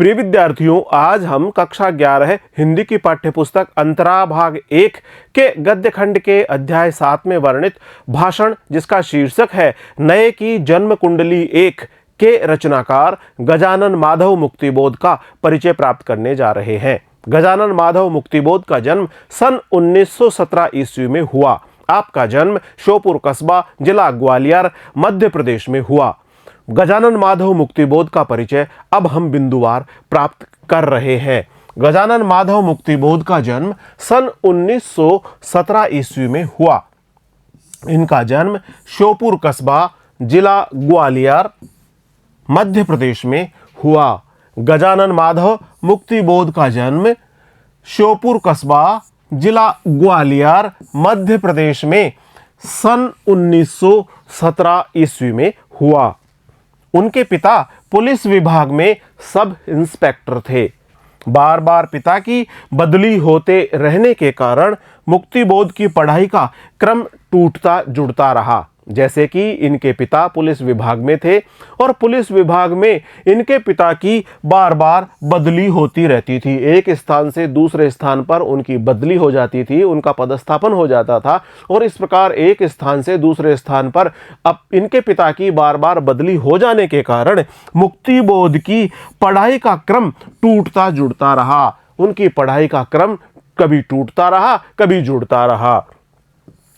प्रिय विद्यार्थियों, आज हम कक्षा 11 हिंदी की पाठ्यपुस्तक अंतरा भाग 1 के गद्य खंड के अध्याय 7 में वर्णित भाषण, जिसका शीर्षक है नए की जन्म कुंडली 1 के रचनाकार गजानन माधव मुक्तिबोध का परिचय प्राप्त करने जा रहे हैं। गजानन माधव मुक्तिबोध का जन्म सन 1917 ईस्वी में हुआ। आपका जन्म श्योपुर कस्बा, जिला ग्वालियर, मध्य प्रदेश में हुआ। गजानन माधव मुक्तिबोध का परिचय अब हम बिंदुवार प्राप्त कर रहे हैं। गजानन माधव मुक्तिबोध का जन्म सन 1917 ईस्वी में हुआ। इनका जन्म श्योपुर कस्बा, जिला ग्वालियर, मध्य प्रदेश में हुआ। गजानन माधव मुक्तिबोध का जन्म श्योपुर कस्बा, जिला ग्वालियर, मध्य प्रदेश में सन 1917 ईस्वी में हुआ। उनके पिता पुलिस विभाग में सब इंस्पेक्टर थे। बार बार पिता की बदली होते रहने के कारण मुक्तिबोध की पढ़ाई का क्रम टूटता जुड़ता रहा। जैसे कि इनके पिता पुलिस विभाग में थे और पुलिस विभाग में इनके पिता की बार बार बदली होती रहती थी। एक स्थान से दूसरे स्थान पर उनकी बदली हो जाती थी, उनका पदस्थापन हो जाता था और इस प्रकार एक स्थान से दूसरे स्थान पर अब इनके पिता की बार बार बदली हो जाने के कारण मुक्तिबोध की पढ़ाई का क्रम टूटता जुड़ता रहा। उनकी पढ़ाई का क्रम कभी टूटता रहा, कभी जुड़ता रहा।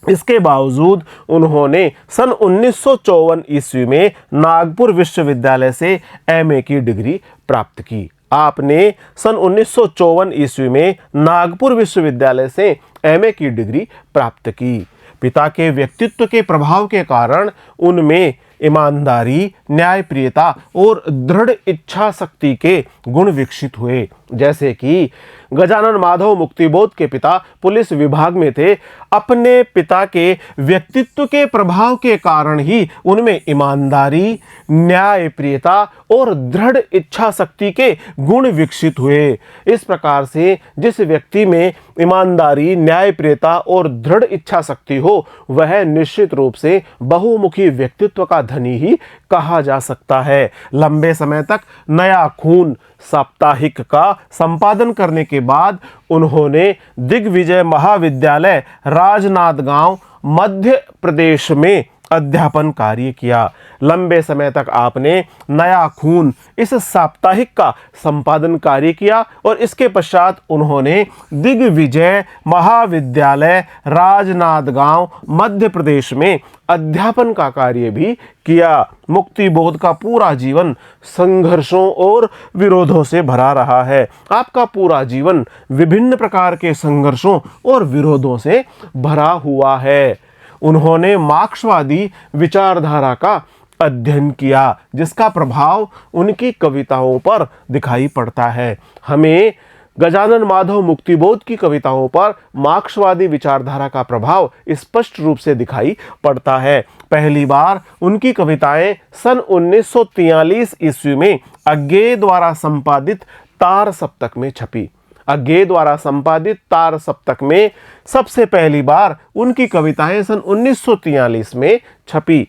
इसके बावजूद उन्होंने सन 1954 ईस्वी में नागपुर विश्वविद्यालय से एमए की डिग्री प्राप्त की। आपने सन 1954 ईस्वी में नागपुर विश्वविद्यालय से एमए की डिग्री प्राप्त की। पिता के व्यक्तित्व के प्रभाव के कारण उनमें ईमानदारी, न्यायप्रियता और दृढ़ इच्छा शक्ति के गुण विकसित हुए। जैसे कि गजानन माधव मुक्तिबोध के पिता पुलिस विभाग में थे। अपने पिता के व्यक्तित्व के प्रभाव के कारण ही उनमें ईमानदारी, न्यायप्रियता और दृढ़ इच्छा शक्ति के गुण विकसित हुए। इस प्रकार से जिस व्यक्ति में ईमानदारी, न्यायप्रियता और दृढ़ इच्छा शक्ति हो, वह निश्चित रूप से बहुमुखी व्यक्तित्व का धनी ही कहा जा सकता है। लंबे समय तक नया खून साप्ताहिक का संपादन करने के बाद उन्होंने दिग्विजय महाविद्यालय, राजनांदगांव, मध्य प्रदेश में अध्यापन कार्य किया। लंबे समय तक आपने नया खून इस साप्ताहिक का संपादन कार्य किया और इसके पश्चात उन्होंने दिग्विजय महाविद्यालय, राजनांदगांव, मध्य प्रदेश में अध्यापन का कार्य भी किया। मुक्तिबोध का पूरा जीवन संघर्षों और विरोधों से भरा रहा है। आपका पूरा जीवन विभिन्न प्रकार के संघर्षों और विरोधों से भरा हुआ है। उन्होंने मार्क्सवादी विचारधारा का अध्ययन किया, जिसका प्रभाव उनकी कविताओं पर दिखाई पड़ता है। हमें गजानन माधव मुक्तिबोध की कविताओं पर मार्क्सवादी विचारधारा का प्रभाव स्पष्ट रूप से दिखाई पड़ता है। पहली बार उनकी कविताएं सन 1943 ईस्वी में अज्ञे द्वारा संपादित तार सप्तक में छपी। अज्ञे द्वारा संपादित तार सप्तक में सबसे पहली बार उनकी कविताएं सन 1943 में छपी।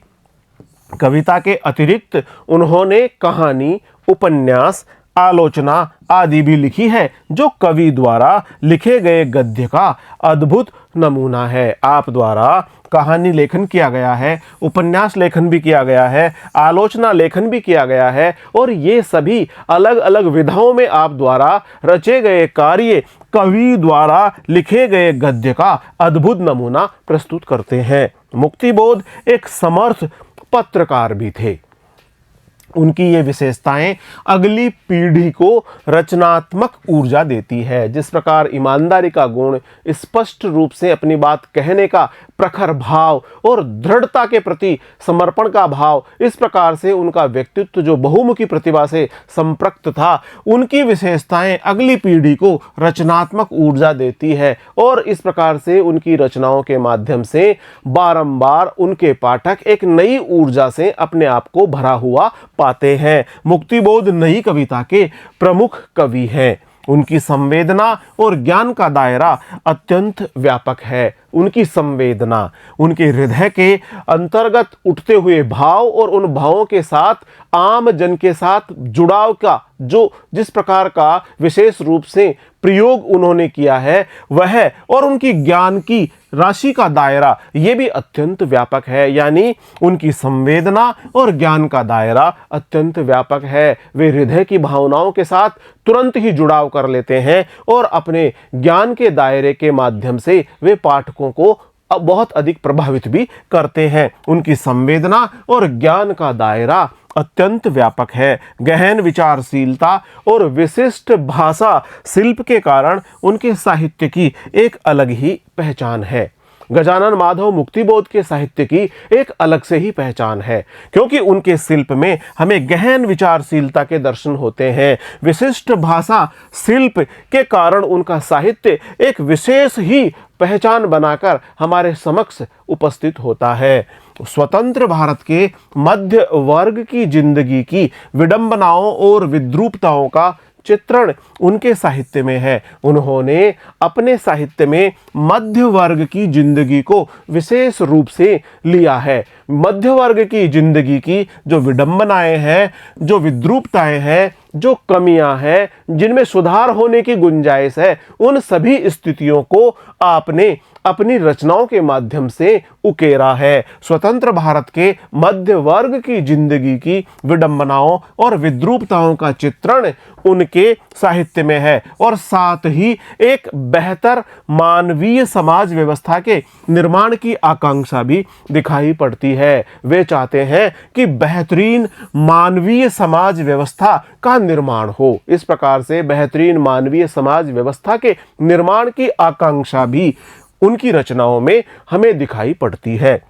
कविता के अतिरिक्त उन्होंने कहानी, उपन्यास, आलोचना आदि भी लिखी है, जो कवि द्वारा लिखे गए गद्य का अद्भुत नमूना है। आप द्वारा कहानी लेखन किया गया है, उपन्यास लेखन भी किया गया है, आलोचना लेखन भी किया गया है और ये सभी अलग अलग विधाओं में आप द्वारा रचे गए कार्य कवि द्वारा लिखे गए गद्य का अद्भुत नमूना प्रस्तुत करते हैं। मुक्तिबोध एक समर्थ पत्रकार भी थे। उनकी ये विशेषताएं अगली पीढ़ी को रचनात्मक ऊर्जा देती है। जिस प्रकार ईमानदारी का गुण, स्पष्ट रूप से अपनी बात कहने का प्रखर भाव और दृढ़ता के प्रति समर्पण का भाव, इस प्रकार से उनका व्यक्तित्व जो बहुमुखी प्रतिभा से संपृक्त था, उनकी विशेषताएं अगली पीढ़ी को रचनात्मक ऊर्जा देती है और इस प्रकार से उनकी रचनाओं के माध्यम से बारंबार उनके पाठक एक नई ऊर्जा से अपने आप को भरा हुआ पाते हैं। मुक्तिबोध नई कविता के प्रमुख कवि हैं। उनकी संवेदना और ज्ञान का दायरा अत्यंत व्यापक है। उनकी संवेदना, उनके हृदय के अंतर्गत उठते हुए भाव और उन भावों के साथ आम जन के साथ जुड़ाव का जो जिस प्रकार का विशेष रूप से प्रयोग उन्होंने किया है वह, और उनकी ज्ञान की राशि का दायरा ये भी अत्यंत व्यापक है। यानी उनकी संवेदना और ज्ञान का दायरा अत्यंत व्यापक है। वे हृदय की भावनाओं के साथ तुरंत ही जुड़ाव कर लेते हैं और अपने ज्ञान के दायरे के माध्यम से वे पाठकों को बहुत अधिक प्रभावित भी करते हैं। उनकी संवेदना और ज्ञान का दायरा अत्यंत व्यापक है। गहन विचारशीलता और विशिष्ट भाषा शिल्प के कारण उनके साहित्य की एक अलग ही पहचान है। गजानन माधव मुक्तिबोध के साहित्य की एक अलग से ही पहचान है, क्योंकि उनके शिल्प में हमें गहन विचारशीलता के दर्शन होते हैं। विशिष्ट भाषा शिल्प के कारण उनका साहित्य एक विशेष ही पहचान बनाकर हमारे समक्ष उपस्थित होता है। स्वतंत्र भारत के मध्य वर्ग की जिंदगी की विडंबनाओं और विद्रूपताओं का चित्रण उनके साहित्य में है। उन्होंने अपने साहित्य में मध्य वर्ग की जिंदगी को विशेष रूप से लिया है। मध्य वर्ग की जिंदगी की जो विडंबनाएं हैं, जो विद्रूपताएं हैं, जो कमियां हैं, जिनमें सुधार होने की गुंजाइश है, उन सभी स्थितियों को आपने अपनी रचनाओं के माध्यम से उकेरा है। स्वतंत्र भारत के मध्य वर्ग की जिंदगी की विडंबनाओं और विद्रूपताओं का चित्रण उनके साहित्य में है, और साथ ही एक बेहतर मानवीय समाज व्यवस्था के निर्माण की आकांक्षा भी दिखाई पड़ती है। वे चाहते हैं कि बेहतरीन मानवीय समाज व्यवस्था का निर्माण हो। इस प्रकार से बेहतरीन मानवीय समाज व्यवस्था के निर्माण की आकांक्षा भी उनकी रचनाओं में हमें दिखाई पड़ती है।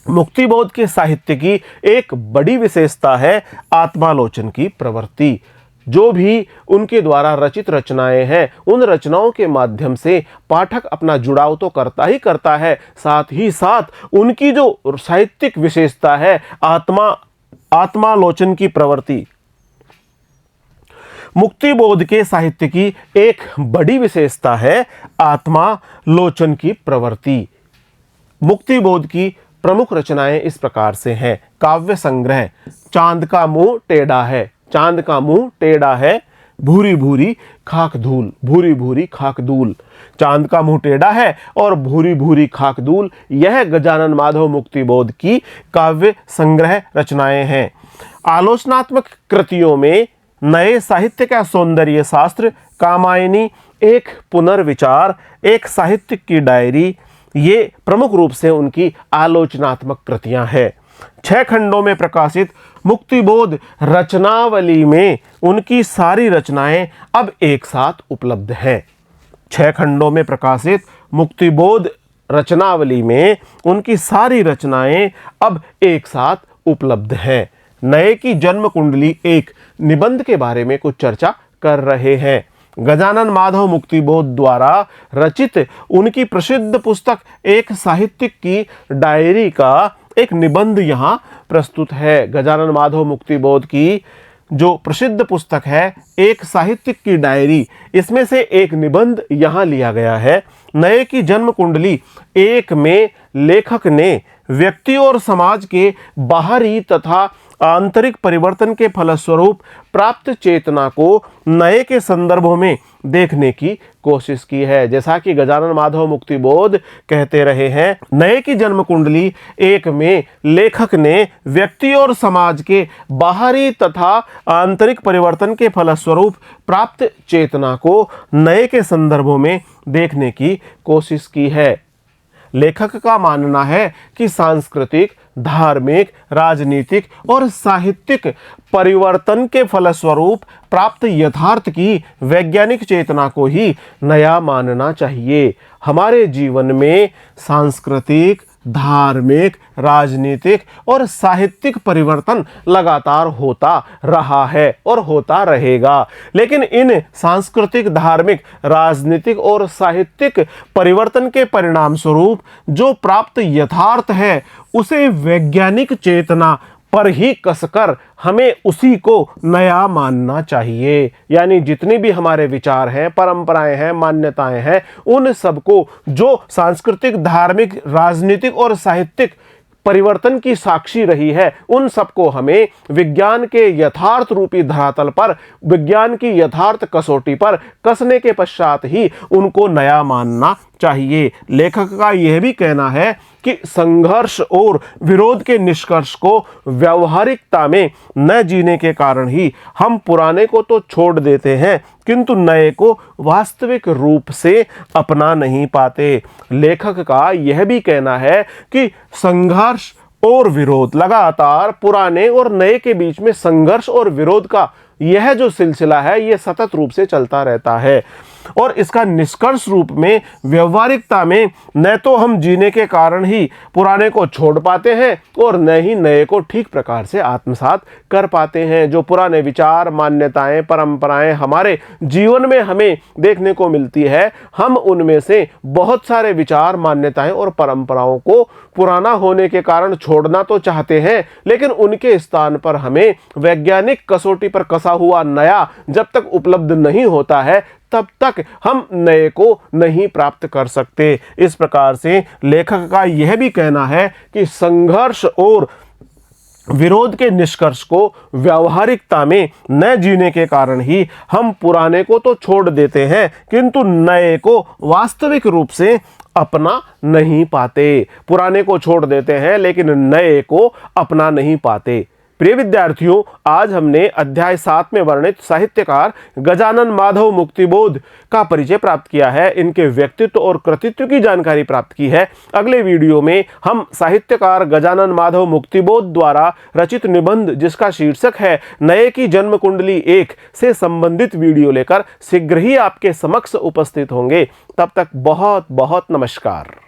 मुक्तिबोध के साहित्य की एक बड़ी विशेषता है आत्मालोचन की प्रवृत्ति। जो भी उनके द्वारा रचित रचनाएं हैं, उन रचनाओं के माध्यम से पाठक अपना जुड़ाव तो करता ही करता है, साथ ही साथ उनकी जो साहित्यिक विशेषता है आत्मालोचन की प्रवृत्ति। मुक्तिबोध के साहित्य की एक बड़ी विशेषता है आत्मालोचन की प्रवृत्ति। मुक्तिबोध की प्रमुख रचनाएं इस प्रकार से हैं। काव्य संग्रह चांद का मुंह टेढ़ा है। चांद का मुंह टेढ़ा है, भूरी भूरी खाक धूल, भूरी भूरी खाक धूल। चांद का मुंह टेढ़ा है और भूरी भूरी खाक धूल, यह गजानन माधव मुक्तिबोध की काव्य संग्रह रचनाएं हैं। आलोचनात्मक कृतियों में नए साहित्य का सौंदर्य शास्त्र, कामायनी, एक पुनर्विचार, एक साहित्य की डायरी, ये प्रमुख रूप से उनकी आलोचनात्मक कृतियां हैं। 6 खंडों में प्रकाशित मुक्तिबोध रचनावली में उनकी सारी रचनाएं अब एक साथ उपलब्ध हैं। 6 खंडों में प्रकाशित मुक्तिबोध रचनावली में उनकी सारी रचनाएं अब एक साथ उपलब्ध हैं। नए की जन्म कुंडली एक निबंध के बारे में कुछ चर्चा कर रहे हैं। गजानन माधव मुक्तिबोध द्वारा रचित उनकी प्रसिद्ध पुस्तक एक साहित्यिक की डायरी का एक निबंध यहाँ प्रस्तुत है। गजानन माधव मुक्तिबोध की जो प्रसिद्ध पुस्तक है एक साहित्यिक की डायरी, इसमें से एक निबंध यहाँ लिया गया है। नए की जन्म कुंडली एक में लेखक ने व्यक्ति और समाज के बाहरी तथा आंतरिक परिवर्तन के फलस्वरूप प्राप्त चेतना को नए के संदर्भों में देखने की कोशिश की है। जैसा कि गजानन माधव मुक्तिबोध कहते रहे हैं, नए की जन्म कुंडली एक में लेखक ने व्यक्ति और समाज के बाहरी तथा आंतरिक परिवर्तन के फलस्वरूप प्राप्त चेतना को नए के संदर्भों में देखने की कोशिश की है। लेखक का मानना है कि सांस्कृतिक, धार्मिक, राजनीतिक और साहित्यिक परिवर्तन के फलस्वरूप प्राप्त यथार्थ की वैज्ञानिक चेतना को ही नया मानना चाहिए। हमारे जीवन में सांस्कृतिक, धार्मिक, राजनीतिक और साहित्यिक परिवर्तन लगातार होता रहा है और होता रहेगा, लेकिन इन सांस्कृतिक, धार्मिक, राजनीतिक और साहित्यिक परिवर्तन के परिणाम स्वरूप जो प्राप्त यथार्थ है उसे वैज्ञानिक चेतना पर ही कसकर हमें उसी को नया मानना चाहिए। यानी जितनी भी हमारे विचार हैं, परंपराएं हैं, मान्यताएं हैं, उन सबको जो सांस्कृतिक, धार्मिक, राजनीतिक और साहित्यिक परिवर्तन की साक्षी रही है, उन सबको हमें विज्ञान के यथार्थ रूपी धरातल पर, विज्ञान की यथार्थ कसौटी पर कसने के पश्चात ही उनको नया मानना चाहिए। लेखक का यह भी कहना है कि संघर्ष और विरोध के निष्कर्ष को व्यावहारिकता में न जीने के कारण ही हम पुराने को तो छोड़ देते हैं किंतु नए को वास्तविक रूप से अपना नहीं पाते। लेखक का यह भी कहना है कि संघर्ष और विरोध, लगातार पुराने और नए के बीच में संघर्ष और विरोध का यह जो सिलसिला है यह सतत रूप से चलता रहता है और इसका निष्कर्ष रूप में व्यवहारिकता में न तो हम जीने के कारण ही पुराने को छोड़ पाते हैं और न ही नए को ठीक प्रकार से आत्मसात कर पाते हैं। जो पुराने विचार, मान्यताएं, परंपराएं हमारे जीवन में हमें देखने को मिलती है, हम उनमें से बहुत सारे विचार, मान्यताएं और परंपराओं को पुराना होने के कारण छोड़ना तो चाहते हैं, लेकिन उनके स्थान पर हमें वैज्ञानिक कसौटी पर कसा हुआ नया जब तक उपलब्ध नहीं होता है तब तक हम नए को नहीं प्राप्त कर सकते। इस प्रकार से लेखक का यह भी कहना है कि संघर्ष और विरोध के निष्कर्ष को व्यावहारिकता में न जीने के कारण ही हम पुराने को तो छोड़ देते हैं किंतु नए को वास्तविक रूप से अपना नहीं पाते। पुराने को छोड़ देते हैं लेकिन नए को अपना नहीं पाते। प्रिय विद्यार्थियों, आज हमने अध्याय 7 में वर्णित साहित्यकार गजानन माधव मुक्तिबोध का परिचय प्राप्त किया है, इनके व्यक्तित्व और कृतित्व की जानकारी प्राप्त की है। अगले वीडियो में हम साहित्यकार गजानन माधव मुक्तिबोध द्वारा रचित निबंध जिसका शीर्षक है नए की जन्म कुंडली 1 से संबंधित वीडियो लेकर शीघ्र ही आपके समक्ष उपस्थित होंगे। तब तक बहुत बहुत नमस्कार।